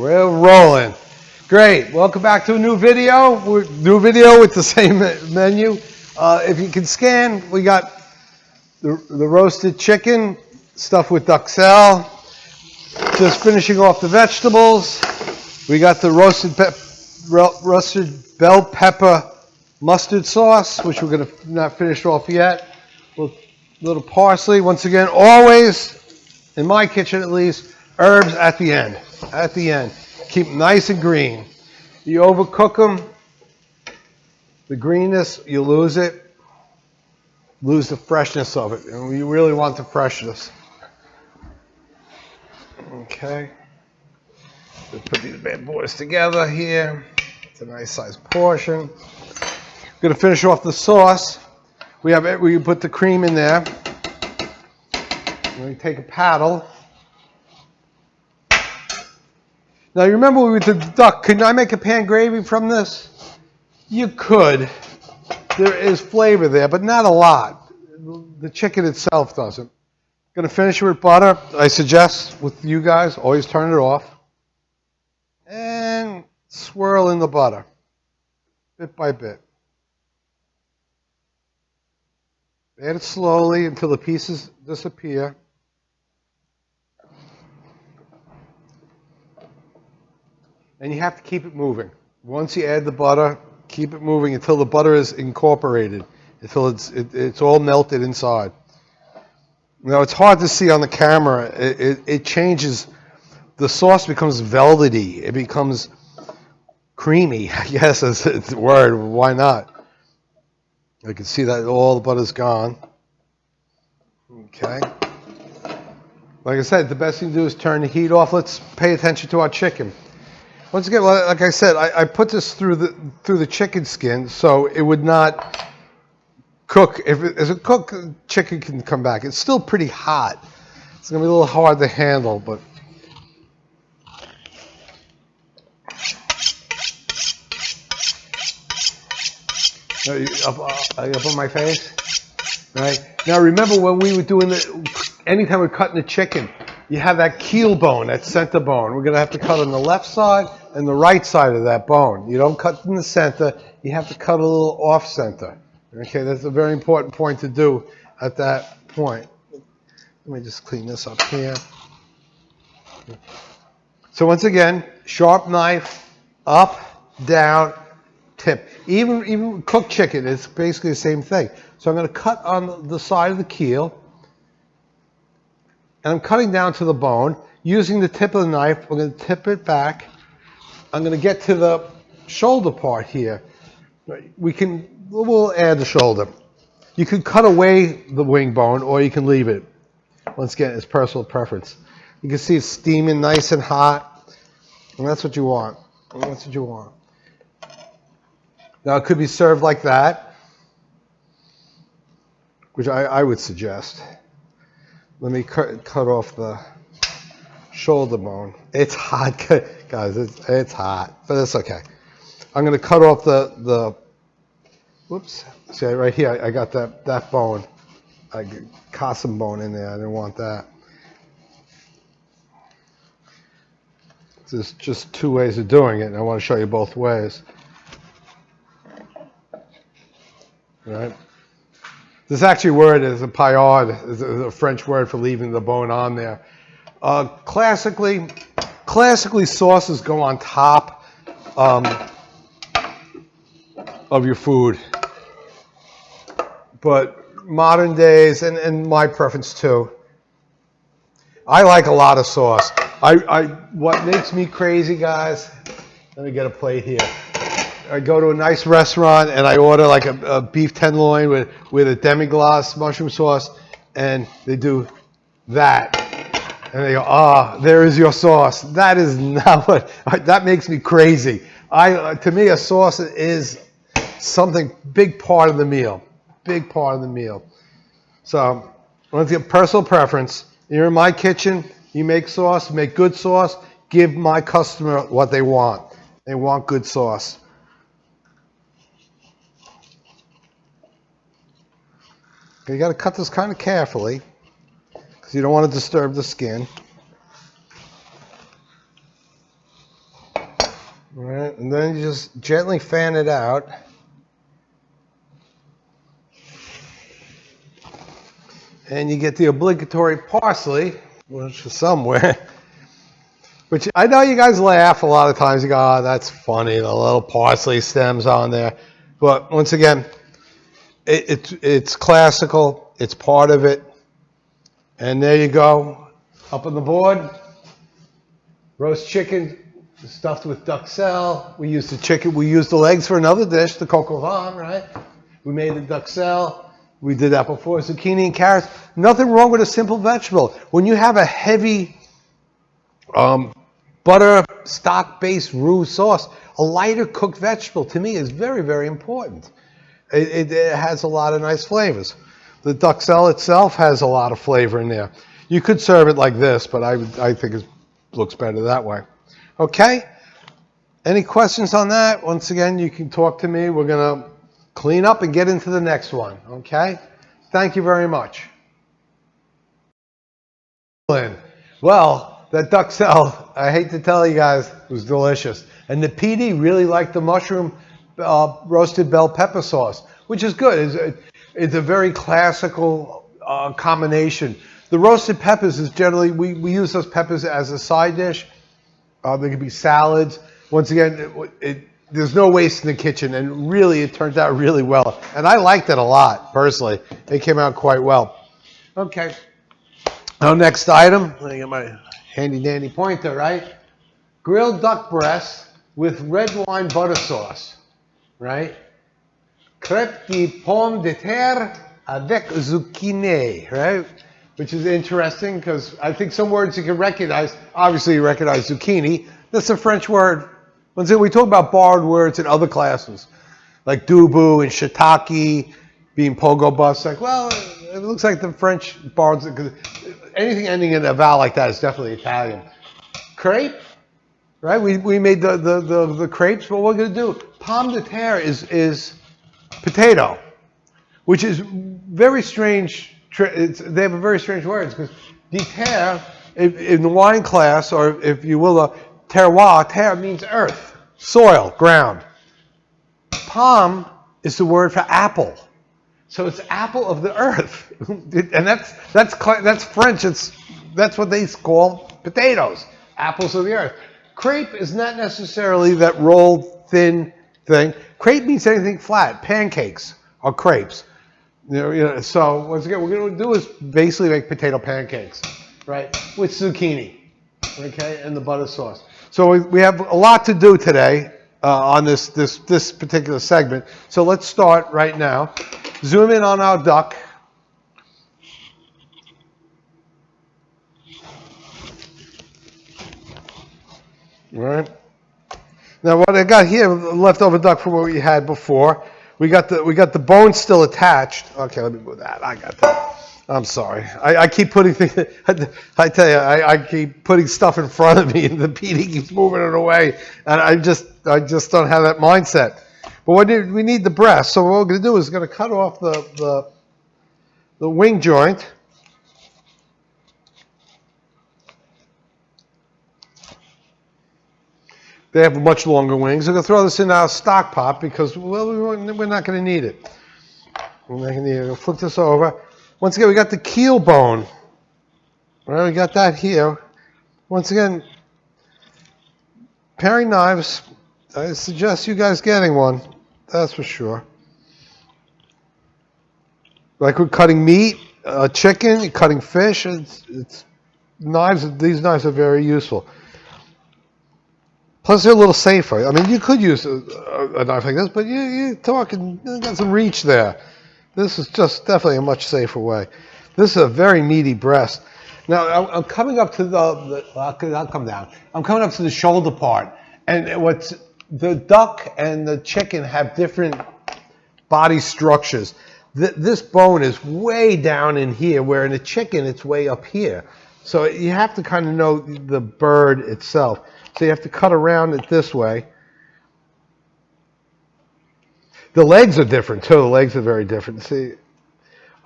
We're rolling. Great. Welcome back to a new video. New video with the same menu. If you can scan, we got the roasted chicken stuffed with duxchix. Just finishing off the vegetables. We got the roasted bell pepper mustard sauce, which we're going to not finish off yet. A little parsley. Once again, always, in my kitchen at least, herbs at the end. At the end. Keep them nice and green. You overcook them, the greenness, you lose it. Lose the freshness of it. And you really want the freshness. Okay. Let's put these bad boys together here. It's a nice sized portion. I'm going to finish off the sauce. We put the cream in there. We take a paddle. Now you remember with the duck, could I make a pan gravy from this? You could. There is flavor there, but not a lot. The chicken itself doesn't. Going to finish with butter. I suggest with you guys, always turn it off. And swirl in the butter, bit by bit. Add it slowly until the pieces disappear. And you have to keep it moving. Once you add the butter, keep it moving until the butter is incorporated, until it's all melted inside. Now it's hard to see on the camera. It changes. The sauce becomes velvety. It becomes creamy. I guess that's the word. Why not? I can see that all the butter's gone. Okay. Like I said, the best thing to do is turn the heat off. Let's pay attention to our chicken. Once again, like I said, I put this through the chicken skin so it would not cook. As a cook, chicken can come back. It's still pretty hot. It's going to be a little hard to handle, but up on my face, right? Now remember when we were doing anytime we're cutting the chicken, you have that keel bone, that center bone. We're going to have to cut on the left side and the right side of that bone. You don't cut in the center. You have to cut a little off center. Okay, that's a very important point to do at that point. Let me just clean this up here. So once again, sharp knife, up, down, tip. Even cooked chicken is basically the same thing. So I'm going to cut on the side of the keel. And I'm cutting down to the bone. Using the tip of the knife, we're going to tip it back. I'm going to get to the shoulder part here. We'll add the shoulder. You can cut away the wing bone or you can leave it. Once again, it's personal preference. You can see it's steaming nice and hot. And that's what you want. That's what you want. Now it could be served like that, which I would suggest. Let me cut off the shoulder bone. It's hot, guys. It's hot, but it's okay. I'm going to cut off the. Whoops. See right here. I got that bone. I caught some bone in there. I didn't want that. There's just two ways of doing it, and I want to show you both ways. All right. This actually word is a paillard, is a French word for leaving the bone on there. Classically, sauces go on top of your food. But modern days, and my preference too, I like a lot of sauce. What makes me crazy, guys, let me get a plate here. I go to a nice restaurant and I order like a beef tenderloin with a demi-glace mushroom sauce, and they do that. And they go, there is your sauce. That is not that makes me crazy. To me, a sauce is something big part of the meal. Big part of the meal. So, once again, personal preference. You're in my kitchen, you make sauce, make good sauce, give my customer what they want. They want good sauce. You got to cut this kind of carefully because you don't want to disturb the skin. All right, and then you just gently fan it out. And you get the obligatory parsley, which is somewhere. Which I know you guys laugh a lot of times. You go, oh, that's funny, the little parsley stems on there. But once again, it's classical. It's part of it. And there you go. Up on the board, roast chicken stuffed with duxelles. We used the chicken. We used the legs for another dish, the coq au vin, right? We made the duxelles. We did that before. Zucchini and carrots. Nothing wrong with a simple vegetable. When you have a heavy butter stock-based roux sauce, a lighter cooked vegetable to me is very, very important. It has a lot of nice flavors. The duxelle itself has a lot of flavor in there. You could serve it like this, but I think it looks better that way. Okay? Any questions on that? Once again, you can talk to me. We're going to clean up and get into the next one. Okay? Thank you very much. Well, that duxelle, I hate to tell you guys, was delicious. And the PD really liked the mushroom roasted bell pepper sauce, which is good. It's a very classical combination. The roasted peppers is generally, we use those peppers as a side dish. They could be salads. Once again, there's no waste in the kitchen, and really it turned out really well. And I liked it a lot, personally. It came out quite well. Okay. Our next item, let me get my handy dandy pointer, right? Grilled duck breast with red wine butter sauce, right? Crêpe de pommes de terre avec zucchini, right? Which is interesting because I think some words you can recognize. Obviously, you recognize zucchini. That's a French word. We talk about borrowed words in other classes, like dubu and shiitake, being pogo bus. Like, well, it looks like the French borrowed. Anything ending in a vowel like that is definitely Italian. Crepe, right? We made the crepes. What we're going to do, pomme de terre is potato, which is very strange. They have a very strange words because de terre, in the wine class, or if you will, terroir, terre means earth, soil, ground. Pomme is the word for apple. So it's apple of the earth. And that's French. That's what they call potatoes, apples of the earth. Crepe is not necessarily that rolled thin thing. Crepe means anything flat. Pancakes are crepes. So once again, what we're going to do is basically make potato pancakes, right, with zucchini, okay, and the butter sauce. So we have a lot to do today on this particular segment. So let's start right now. Zoom in on our duck. All right. Now what I got here, leftover duck from what we had before. We got the bone still attached. Okay, let me move that. I got that. I'm sorry. I keep putting things. I tell you, I keep putting stuff in front of me, and the PD keeps moving it away, and I just don't have that mindset. But we need the breast. So what we're going to do is going to cut off the wing joint. They have much longer wings. We're going to throw this in our stock pot because, well, we're not going to need it. We're not going to need it. We'll flip this over. Once again, we got the keel bone. All right, we got that here. Once again, paring knives. I suggest you guys getting one. That's for sure. Like we're cutting meat, chicken, cutting fish. It's knives. These knives are very useful. Plus, they're a little safer. I mean, you could use a knife like this, but you're talking, you got some reach there. This is just definitely a much safer way. This is a very meaty breast. Now, I'm coming up to I'll come down. I'm coming up to the shoulder part. And the duck and the chicken have different body structures. This bone is way down in here, where in the chicken, it's way up here. So you have to kind of know the bird itself. So you have to cut around it this way. The legs are different too. The legs are very different. See,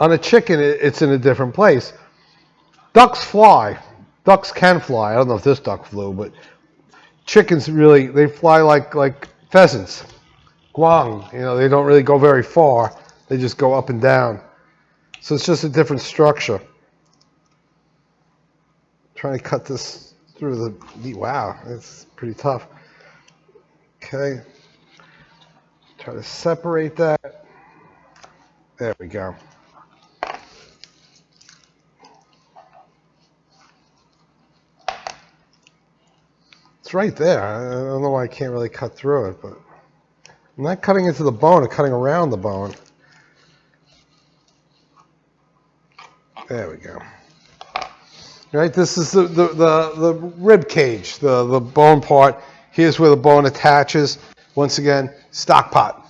on a chicken, it's in a different place. Ducks fly. Ducks can fly. I don't know if this duck flew, but chickens really, they fly like pheasants. Guang, they don't really go very far. They just go up and down. So it's just a different structure. Trying to cut this through the, wow, that's pretty tough. Okay. Try to separate that. There we go. It's right there. I don't know why I can't really cut through it, but I'm not cutting into the bone, I'm cutting around the bone. There we go. Right, this is the rib cage, the bone part. Here's where the bone attaches. Once again, stock pot.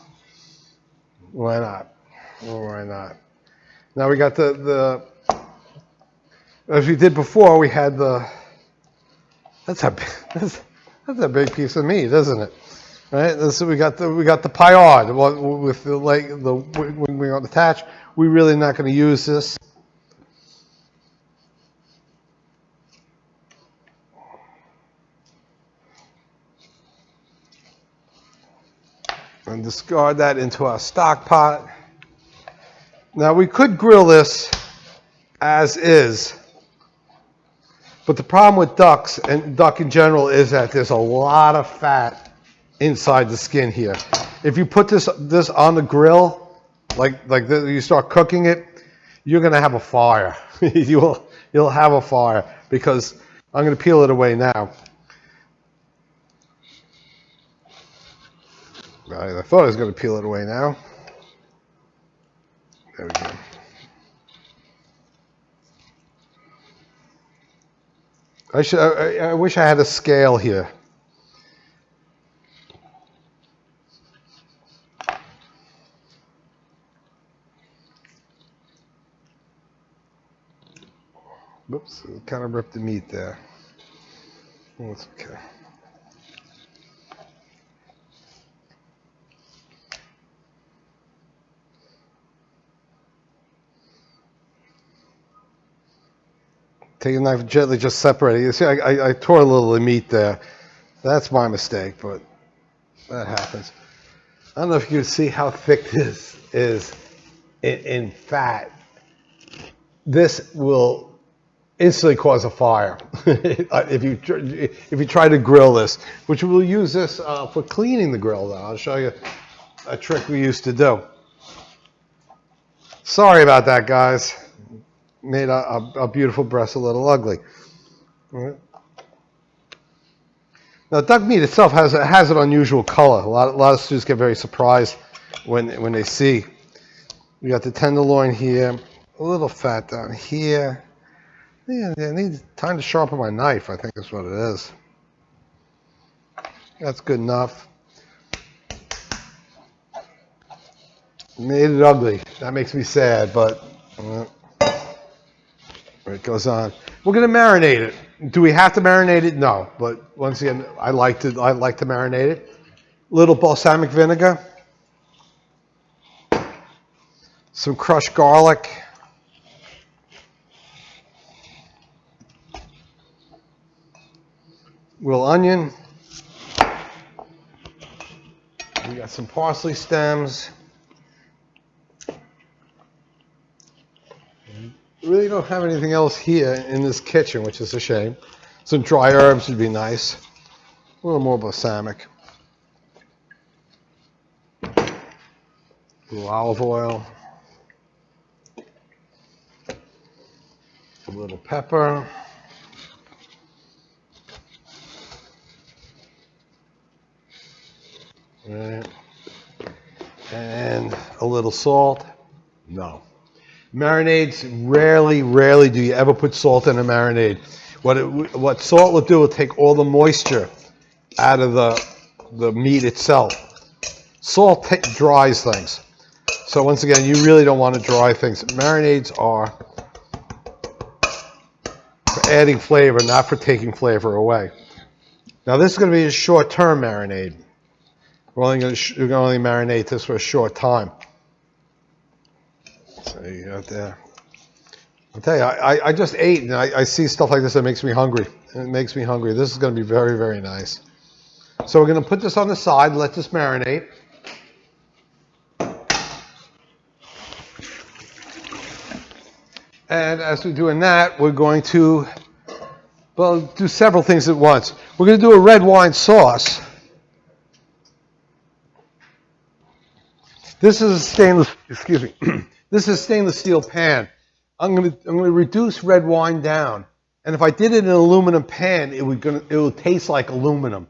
Why not? Why not? Now we got the as we did before, we had that's a big piece of meat, isn't it? Right? So we got the paillard with the when we attach. We're really not going to use this. And discard that into our stock pot. Now we could grill this as is, but the problem with ducks and duck in general is that there's a lot of fat inside the skin here. If you put this on the grill, like this, you start cooking it, you're gonna have a fire. You'll have a fire because I'm gonna peel it away now. I thought I was going to peel it away now. There we go. I wish I had a scale here. Whoops, it kind of ripped the meat there. That's okay. Take a knife and gently just separate it. You see, I tore a little of the meat there. That's my mistake, but that happens. I don't know if you can see how thick this is in fat. This will instantly cause a fire if you try to grill this, which we'll use this for cleaning the grill, though. I'll show you a trick we used to do. Sorry about that, guys. Made a beautiful breast a little ugly. All right. Now, duck meat itself has an unusual color. A lot of students get very surprised when they see. We got the tenderloin here, a little fat down here. Yeah, I need time to sharpen my knife, I think is what it is. That's good enough. Made it ugly. That makes me sad, but it goes on. We're going to marinate it. Do we have to marinate it? No. But once again, I like to marinate it. Little balsamic vinegar. Some crushed garlic. Little onion. We got some parsley stems. Really don't have anything else here in this kitchen, which is a shame. Some dry herbs would be nice. A little more balsamic. A little olive oil. A little pepper. Right. And a little salt. No. Marinades, rarely do you ever put salt in a marinade. What salt will do will take all the moisture out of the meat itself. Salt dries things. So once again, you really don't want to dry things. Marinades are for adding flavor, not for taking flavor away. Now this is going to be a short-term marinade. We're going to only marinate this for a short time. So you got there. I'll tell you, I just ate, and I see stuff like this that makes me hungry. It makes me hungry. This is going to be very, very nice. So we're going to put this on the side and let this marinate. And as we're doing that, we're going to, well, do several things at once. We're going to do a red wine sauce. This is a stainless, excuse me, this is a stainless steel pan. I'm going to reduce red wine down. And if I did it in an aluminum pan, it would taste like aluminum.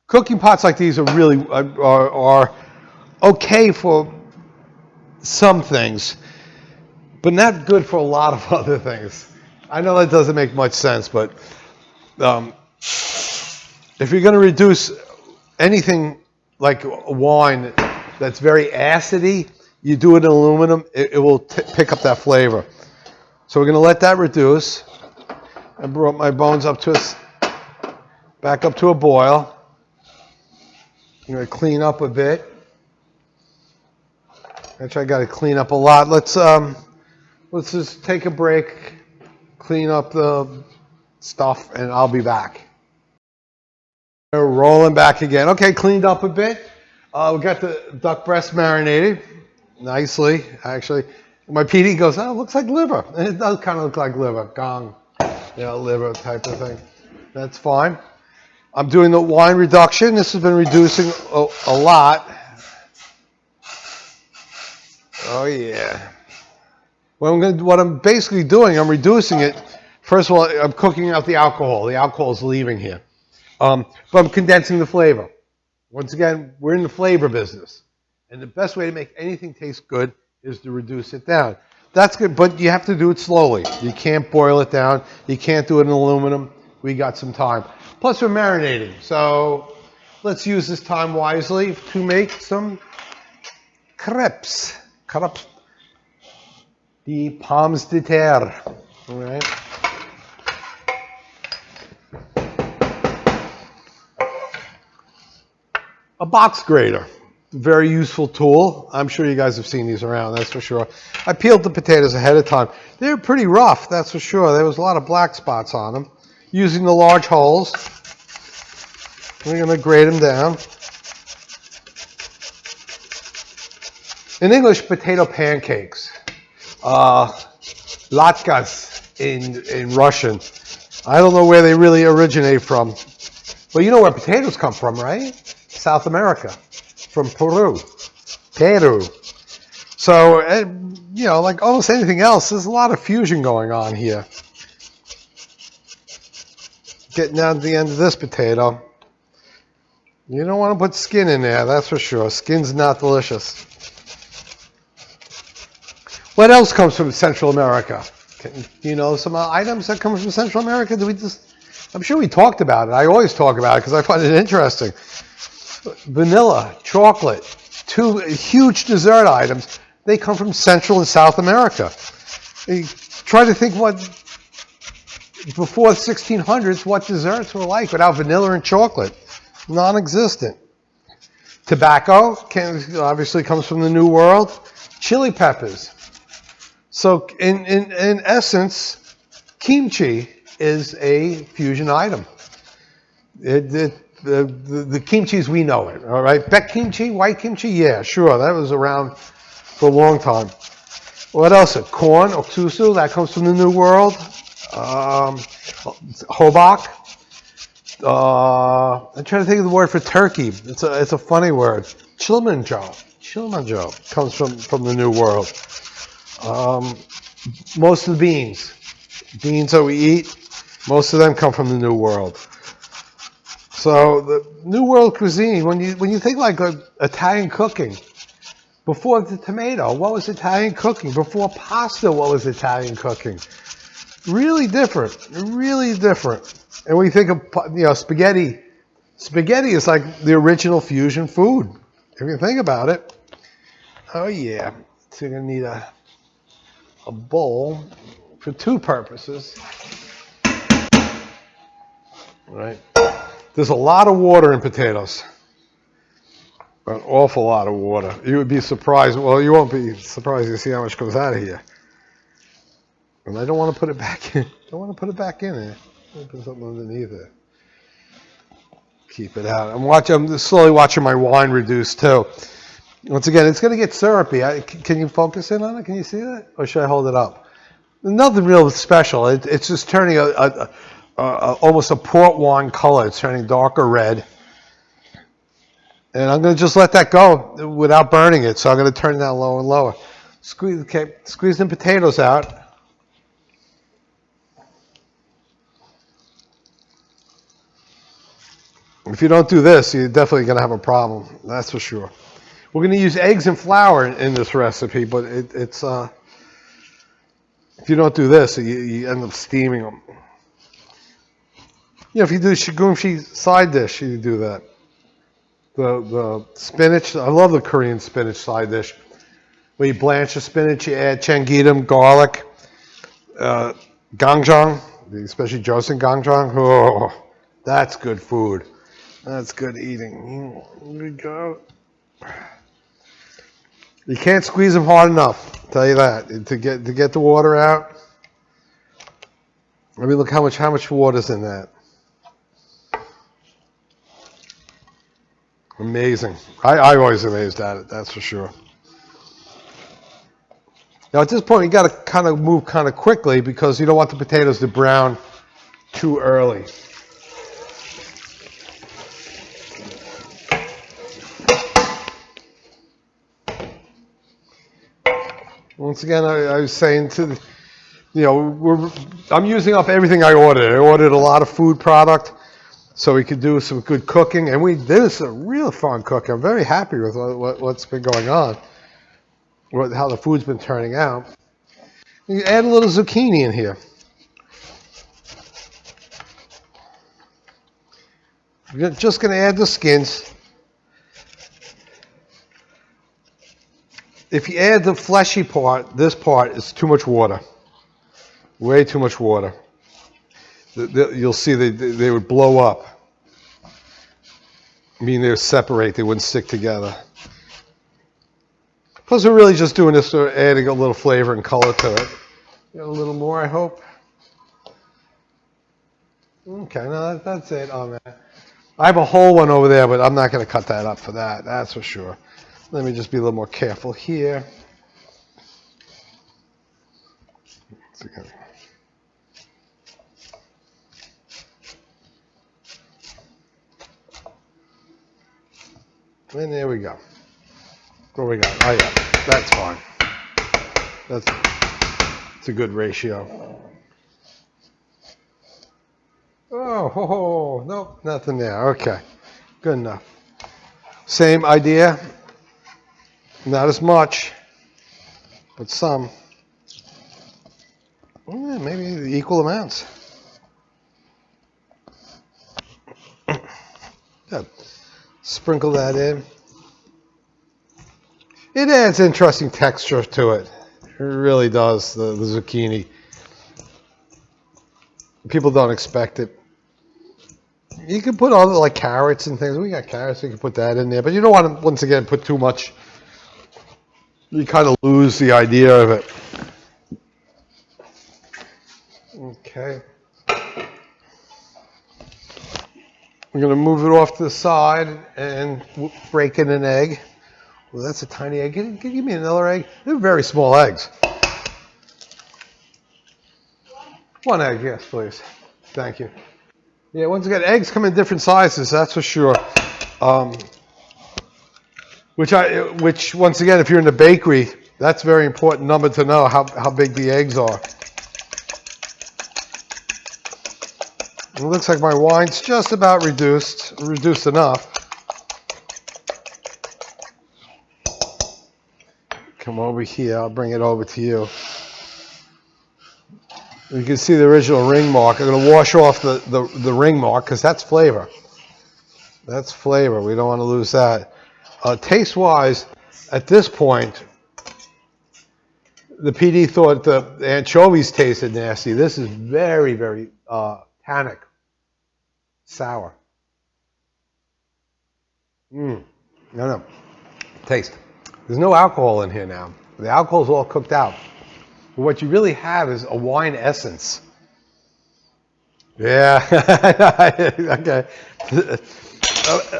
Cooking pots like these are really are okay for some things, but not good for a lot of other things. I know that doesn't make much sense, but if you're going to reduce anything like wine that's very acidy, you do it in aluminum, it will pick up that flavor. So we're going to let that reduce. I brought my bones back up to a boil. I'm going to clean up a bit. Actually, I got to clean up a lot. Let's just take a break, clean up the stuff, and I'll be back. We're rolling back again. Okay, cleaned up a bit. We got the duck breast marinated nicely, actually. My PD goes, oh, it looks like liver. And it does kind of look like liver, gong, liver type of thing. That's fine. I'm doing the wine reduction. This has been reducing a lot. Oh, yeah. What I'm basically doing, I'm reducing it. First of all, I'm cooking out the alcohol. The alcohol is leaving here. But I'm condensing the flavor. Once again, we're in the flavor business. And the best way to make anything taste good is to reduce it down. That's good, but you have to do it slowly. You can't boil it down. You can't do it in aluminum. We got some time. Plus, we're marinating. So let's use this time wisely to make some crepes. Crepes de pommes de terre. All right. A box grater, very useful tool. I'm sure you guys have seen these around, that's for sure. I peeled the potatoes ahead of time. They were pretty rough, that's for sure. There was a lot of black spots on them. Using the large holes, we're going to grate them down. In English, potato pancakes. Latkes in Russian. I don't know where they really originate from. But you know where potatoes come from, right? South America, from Peru. So, like almost anything else, there's a lot of fusion going on here. Getting down to the end of this potato. You don't want to put skin in there, that's for sure. Skin's not delicious. What else comes from Central America? Do you know some items that come from Central America? I'm sure we talked about it. I always talk about it because I find it interesting. Vanilla, chocolate, two huge dessert items. They come from Central and South America. You try to think before the 1600s, what desserts were like without vanilla and chocolate. Non-existent. Tobacco obviously comes from the New World. Chili peppers. So in essence, kimchi is a fusion item. The kimchis, we know it, all right? Beck kimchi, white kimchi, yeah, sure, that was around for a long time. What else? Corn, oksusu, that comes from the New World. Hobak. I'm trying to think of the word for turkey. It's a funny word. Chilmanjo comes from the New World. Most of the beans that we eat, most of them come from the New World. So the New World cuisine, when you think like Italian cooking, before the tomato, what was Italian cooking? Before pasta, what was Italian cooking? Really different. And when you think of spaghetti, spaghetti is like the original fusion food. If you think about it. Oh yeah. So you're gonna need a bowl for two purposes. All right. There's a lot of water in potatoes. An awful lot of water. You would be surprised. Well, you won't be surprised to see how much comes out of here. And I don't want to put it back in. There. I'll put something underneath it. Keep it out. I'm slowly watching my wine reduce too. Once again, it's going to get syrupy. Can you focus in on it? Can you see that? Or should I hold it up? Nothing real special. It's just turning almost a port wine color. It's turning darker red. And I'm going to just let that go without burning it. So I'm going to turn it down lower and lower. Squeeze the potatoes out. If you don't do this, you're definitely going to have a problem. That's for sure. We're going to use eggs and flour in this recipe, but it's if you don't do this, you end up steaming them. You know, if you do shigumshi side dish, you do that. The spinach, I love the Korean spinach side dish. Where you blanch the spinach, you add changitam, garlic, gangjang, especially Joseon gangjang. Oh, that's good food. That's good eating. Here we go. You can't squeeze them hard enough. I'll tell you that to get the water out. Let me look how much water's in that. Amazing. I'm always amazed at it. That's for sure. Now at this point, you got to kind of move kind of quickly because you don't want the potatoes to brown too early. Once again, I was saying I'm using up everything I ordered. I ordered a lot of food product so we could do some good cooking. And this is a real fun cooking. I'm very happy with what's been going on, how the food's been turning out. You add a little zucchini in here. You're just going to add the skins. If you add the fleshy part, this part is too much water. Way too much water. You'll see they would blow up. I mean, they would separate. They wouldn't stick together. Plus, we're really just doing this, adding a little flavor and color to it. A little more, I hope. Okay, no, that's it on that. I have a whole one over there, but I'm not going to cut that up for that. That's for sure. Let me just be a little more careful here. And there we go. What we got? Oh yeah, that's fine. It's a good ratio. Oh, nope, nothing there. Okay, good enough. Same idea. Not as much, but some. Yeah, maybe equal amounts. Good. Sprinkle that in. It adds interesting texture to it. It really does, the zucchini. People don't expect it. You can put all like carrots and things. We got carrots, you can put that in there. But you don't want to, once again, put too much. You kind of lose the idea of it. Okay. We're going to move it off to the side and break in an egg. Well, that's a tiny egg. Can you give me another egg? They're very small eggs. One egg, yes, please. Thank you. Yeah, once again, eggs come in different sizes, that's for sure. Which once again, if you're in the bakery, that's a very important number to know how big the eggs are. It looks like my wine's just about reduced enough. Come over here, I'll bring it over to you. You can see the original ring mark. I'm going to wash off the ring mark because that's flavor. That's flavor. We don't want to lose that. Taste-wise, at this point, the PD thought the anchovies tasted nasty. This is very, very tannic. Sour. No. Taste. There's no alcohol in here now. The alcohol's all cooked out. But what you really have is a wine essence. Yeah. Okay.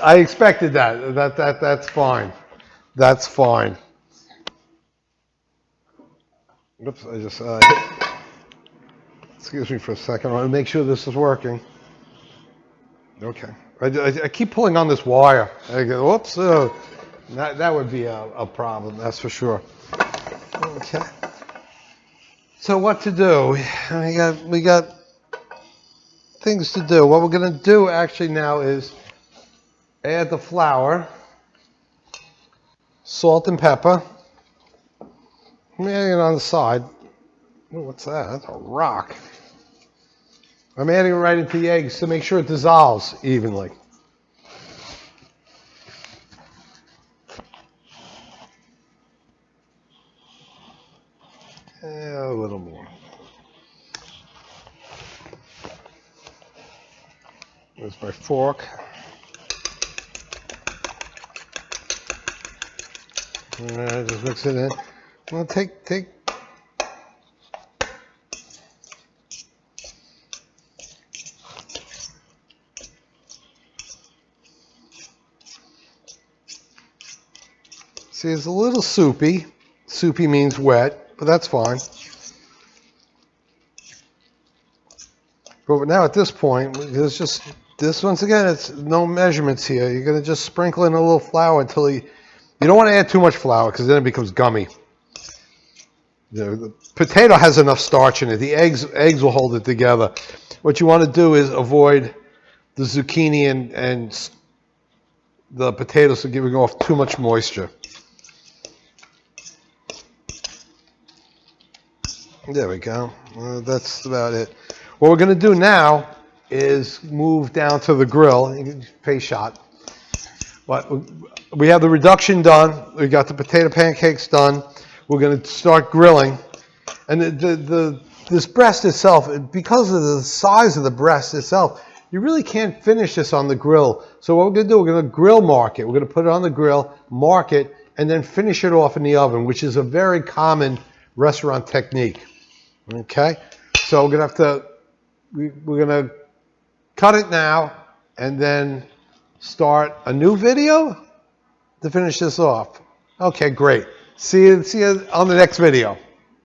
I expected that. That's fine. That's fine. Oops, I just excuse me for a second. I want to make sure this is working. Okay. I keep pulling on this wire. I go, whoops. That would be a problem, that's for sure. Okay. So what to do? We got things to do. What we're going to do actually now is add the flour, salt and pepper. I'm adding it on the side. Ooh, what's that? That's a rock. I'm adding it right into the eggs to make sure it dissolves evenly. A little more. There's my fork. Just mix it in. Well, take. See, it's a little soupy. Soupy means wet, but that's fine. But now at this point, there's just this. Once again, it's no measurements here. You're gonna just sprinkle in a little flour until you don't want to add too much flour because then it becomes gummy. The potato has enough starch in it. The eggs will hold it together. What you want to do is avoid the zucchini and the potatoes from giving off too much moisture. There we go. That's about it. What we're going to do now is move down to the grill. Face shot. But we have the reduction done. We got the potato pancakes done. We're going to start grilling. And this breast itself, because of the size of the breast itself, you really can't finish this on the grill. So what we're going to do, we're going to grill mark it. We're going to put it on the grill, mark it, and then finish it off in the oven, which is a very common restaurant technique. Okay? So we're going to cut it now and then start a new video to finish this off. Okay, great. See you on the next video.